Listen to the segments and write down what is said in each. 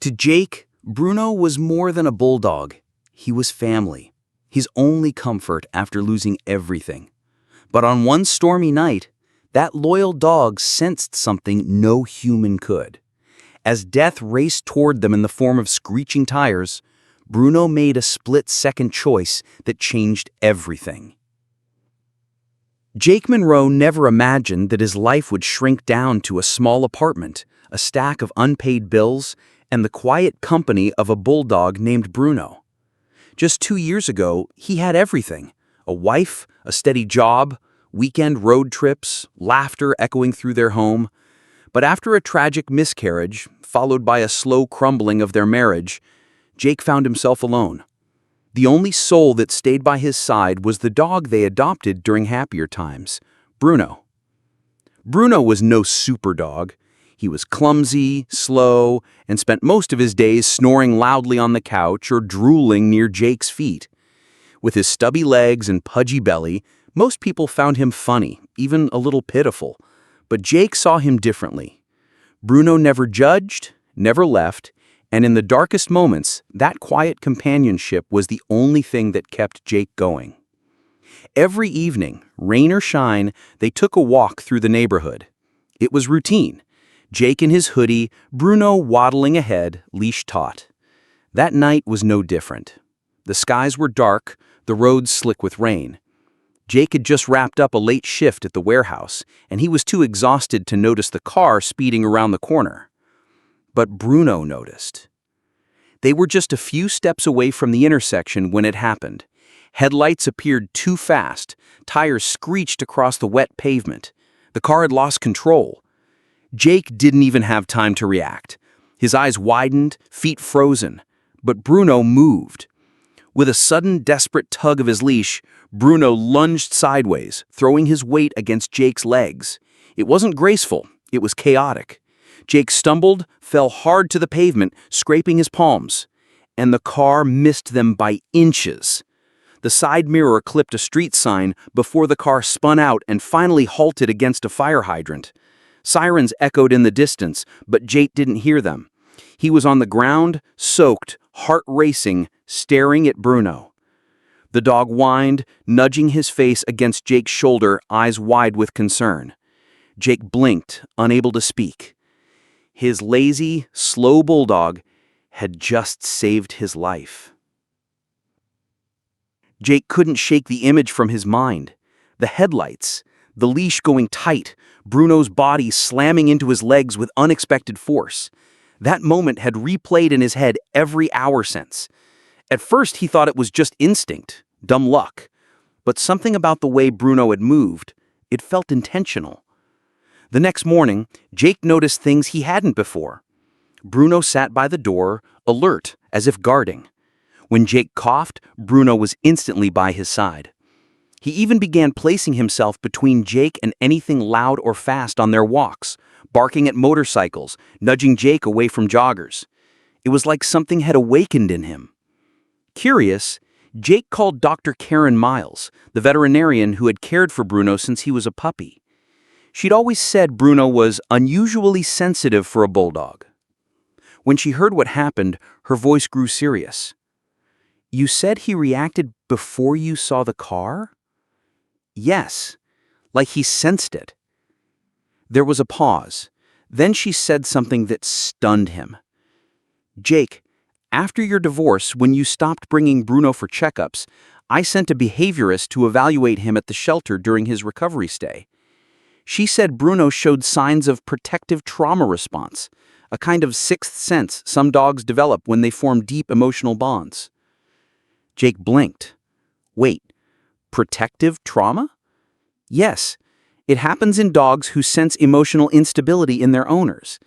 To Jake, Bruno was more than a bulldog. He was family, his only comfort after losing everything. But on one stormy night, that loyal dog sensed something no human could. As death raced toward them in the form of screeching tires, Bruno made a split-second choice that changed everything. Jake Monroe never imagined that his life would shrink down to a small apartment, a stack of unpaid bills, and the quiet company of a bulldog named Bruno. Just 2 years ago, he had everything: a wife, a steady job, weekend road trips, laughter echoing through their home. But after a tragic miscarriage, followed by a slow crumbling of their marriage, Jake found himself alone. The only soul that stayed by his side was the dog they adopted during happier times, Bruno. Bruno was no super dog. He was clumsy, slow, and spent most of his days snoring loudly on the couch or drooling near Jake's feet. With his stubby legs and pudgy belly, most people found him funny, even a little pitiful. But Jake saw him differently. Bruno never judged, never left, and in the darkest moments, that quiet companionship was the only thing that kept Jake going. Every evening, rain or shine, they took a walk through the neighborhood. It was routine. Jake in his hoodie, Bruno waddling ahead, leash taut. That night was no different. The skies were dark, the roads slick with rain. Jake had just wrapped up a late shift at the warehouse, and he was too exhausted to notice the car speeding around the corner. But Bruno noticed. They were just a few steps away from the intersection when it happened. Headlights appeared too fast. Tires screeched across the wet pavement. The car had lost control. Jake didn't even have time to react. His eyes widened, feet frozen. But Bruno moved. With a sudden, desperate tug of his leash, Bruno lunged sideways, throwing his weight against Jake's legs. It wasn't graceful. It was chaotic. Jake stumbled, fell hard to the pavement, scraping his palms. And the car missed them by inches. The side mirror clipped a street sign before the car spun out and finally halted against a fire hydrant. Sirens echoed in the distance, but Jake didn't hear them. He was on the ground, soaked, heart racing, staring at Bruno. The dog whined, nudging his face against Jake's shoulder, eyes wide with concern. Jake blinked, unable to speak. His lazy, slow bulldog had just saved his life. Jake couldn't shake the image from his mind. The headlights, the leash going tight, Bruno's body slamming into his legs with unexpected force. That moment had replayed in his head every hour since. At first, he thought it was just instinct, dumb luck. But something about the way Bruno had moved, it felt intentional. The next morning, Jake noticed things he hadn't before. Bruno sat by the door, alert, as if guarding. When Jake coughed, Bruno was instantly by his side. He even began placing himself between Jake and anything loud or fast on their walks, barking at motorcycles, nudging Jake away from joggers. It was like something had awakened in him. Curious, Jake called Dr. Karen Miles, the veterinarian who had cared for Bruno since he was a puppy. She'd always said Bruno was unusually sensitive for a bulldog. When she heard what happened, her voice grew serious. "You said he reacted before you saw the car?" "Yes, like he sensed it." There was a pause. Then she said something that stunned him. "Jake, after your divorce, when you stopped bringing Bruno for checkups, I sent a behaviorist to evaluate him at the shelter during his recovery stay. She said Bruno showed signs of protective trauma response, a kind of sixth sense some dogs develop when they form deep emotional bonds." Jake blinked. "Wait, protective trauma?" "Yes, it happens in dogs who sense emotional instability in their owners.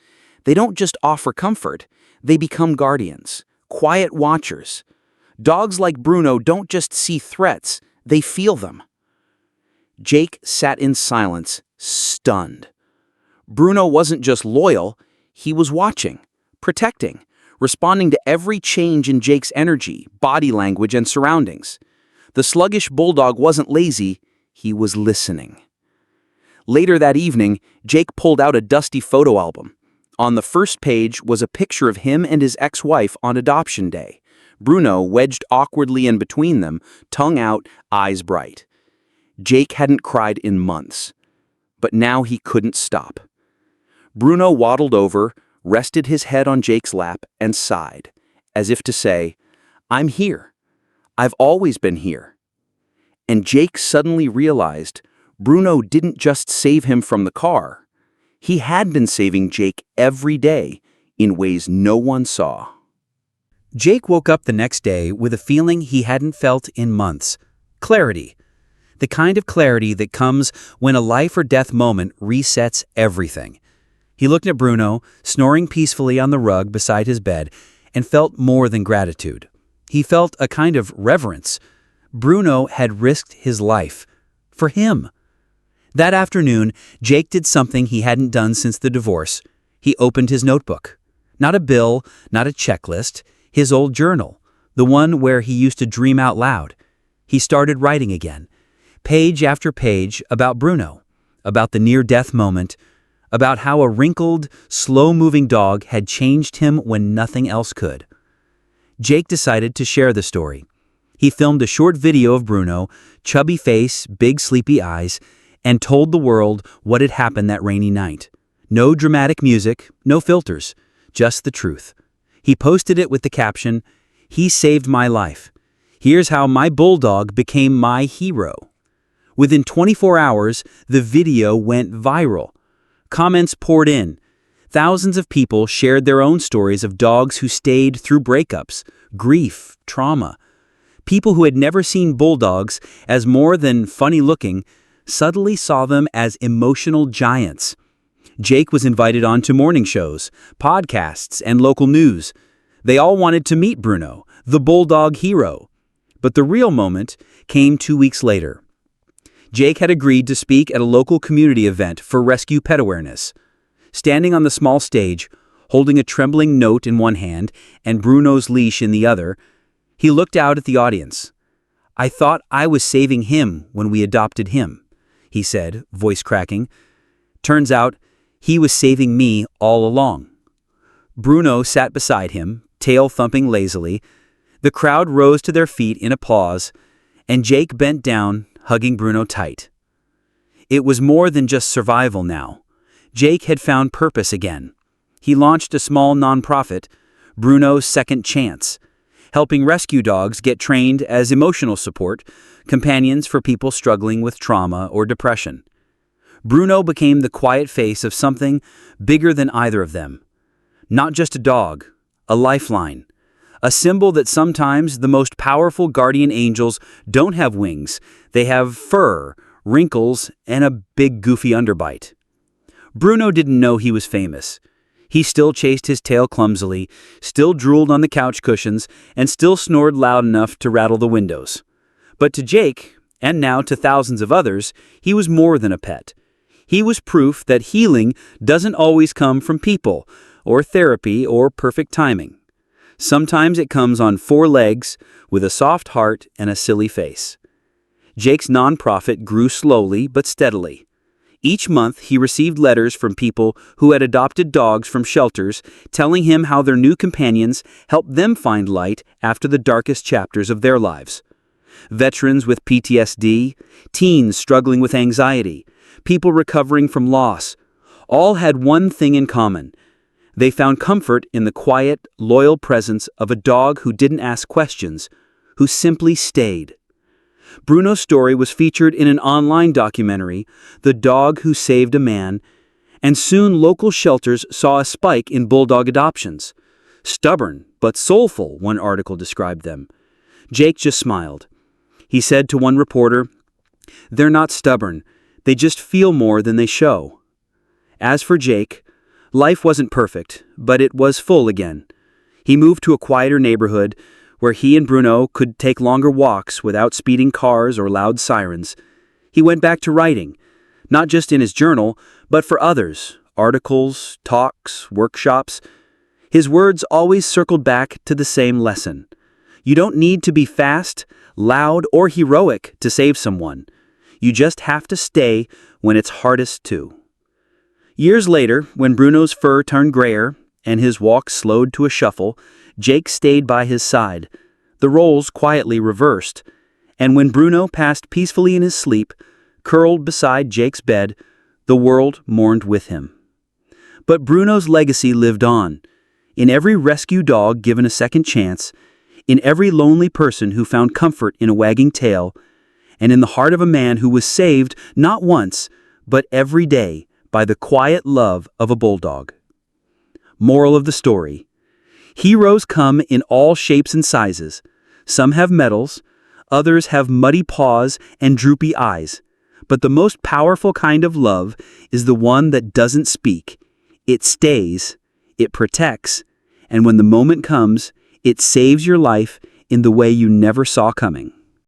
They don't just offer comfort, they become guardians, quiet watchers. Dogs like Bruno don't just see threats, they feel them." Jake sat in silence, stunned. Bruno wasn't just loyal, he was watching, protecting, responding to every change in Jake's energy, body language, and surroundings. The sluggish bulldog wasn't lazy, he was listening. Later that evening, Jake pulled out a dusty photo album. On the first page was a picture of him and his ex-wife on adoption day. Bruno wedged awkwardly in between them, tongue out, eyes bright. Jake hadn't cried in months, but now he couldn't stop. Bruno waddled over, rested his head on Jake's lap, and sighed, as if to say, "I'm here. I've always been here." And Jake suddenly realized Bruno didn't just save him from the car. He had been saving Jake every day in ways no one saw. Jake woke up the next day with a feeling he hadn't felt in months. Clarity. The kind of clarity that comes when a life or death moment resets everything. He looked at Bruno, snoring peacefully on the rug beside his bed, and felt more than gratitude. He felt a kind of reverence. Bruno had risked his life. For him. That afternoon, Jake did something he hadn't done since the divorce. He opened his notebook. Not a bill, not a checklist, his old journal, the one where he used to dream out loud. He started writing again, page after page, about Bruno, about the near-death moment, about how a wrinkled, slow-moving dog had changed him when nothing else could. Jake decided to share the story. He filmed a short video of Bruno, chubby face, big sleepy eyes, and told the world what had happened that rainy night. No dramatic music, no filters, just the truth. He posted it with the caption, "He saved my life. Here's how my Bulldog became my hero." Within 24 hours, the video went viral. Comments poured in. Thousands of people shared their own stories of dogs who stayed through breakups, grief, trauma. People who had never seen bulldogs as more than funny-looking suddenly saw them as emotional giants. Jake was invited on to morning shows, podcasts, and local news. They all wanted to meet Bruno, the Bulldog hero. But the real moment came 2 weeks later. Jake had agreed to speak at a local community event for rescue pet awareness. Standing on the small stage, holding a trembling note in one hand and Bruno's leash in the other, he looked out at the audience. "I thought I was saving him when we adopted him," he said, voice cracking. "Turns out, he was saving me all along." Bruno sat beside him, tail thumping lazily. The crowd rose to their feet in applause, and Jake bent down, hugging Bruno tight. It was more than just survival now. Jake had found purpose again. He launched a small nonprofit, Bruno's Second Chance, helping rescue dogs get trained as emotional support, companions for people struggling with trauma or depression. Bruno became the quiet face of something bigger than either of them. Not just a dog, a lifeline. A symbol that sometimes the most powerful guardian angels don't have wings. They have fur, wrinkles, and a big goofy underbite. Bruno didn't know he was famous. He still chased his tail clumsily, still drooled on the couch cushions, and still snored loud enough to rattle the windows. But to Jake, and now to thousands of others, he was more than a pet. He was proof that healing doesn't always come from people, or therapy, or perfect timing. Sometimes it comes on 4 legs, with a soft heart and a silly face. Jake's nonprofit grew slowly but steadily. Each month, he received letters from people who had adopted dogs from shelters, telling him how their new companions helped them find light after the darkest chapters of their lives. Veterans with PTSD, teens struggling with anxiety, people recovering from loss, all had one thing in common. They found comfort in the quiet, loyal presence of a dog who didn't ask questions, who simply stayed. Bruno's story was featured in an online documentary, The Dog Who Saved a Man, and soon local shelters saw a spike in bulldog adoptions. Stubborn, but soulful, one article described them. Jake just smiled. He said to one reporter, "They're not stubborn, they just feel more than they show." As for Jake, life wasn't perfect, but it was full again. He moved to a quieter neighborhood where he and Bruno could take longer walks without speeding cars or loud sirens. He went back to writing, not just in his journal, but for others, articles, talks, workshops. His words always circled back to the same lesson. You don't need to be fast, loud, or heroic to save someone. You just have to stay when it's hardest to. Years later, when Bruno's fur turned grayer and his walk slowed to a shuffle, Jake stayed by his side. The roles quietly reversed, and when Bruno passed peacefully in his sleep, curled beside Jake's bed, the world mourned with him. But Bruno's legacy lived on. In every rescue dog given a second chance, in every lonely person who found comfort in a wagging tail, and in the heart of a man who was saved not once, but every day by the quiet love of a bulldog. Moral of the story: heroes come in all shapes and sizes. Some have medals, others have muddy paws and droopy eyes. But the most powerful kind of love is the one that doesn't speak. It stays, it protects, and when the moment comes, it saves your life in the way you never saw coming.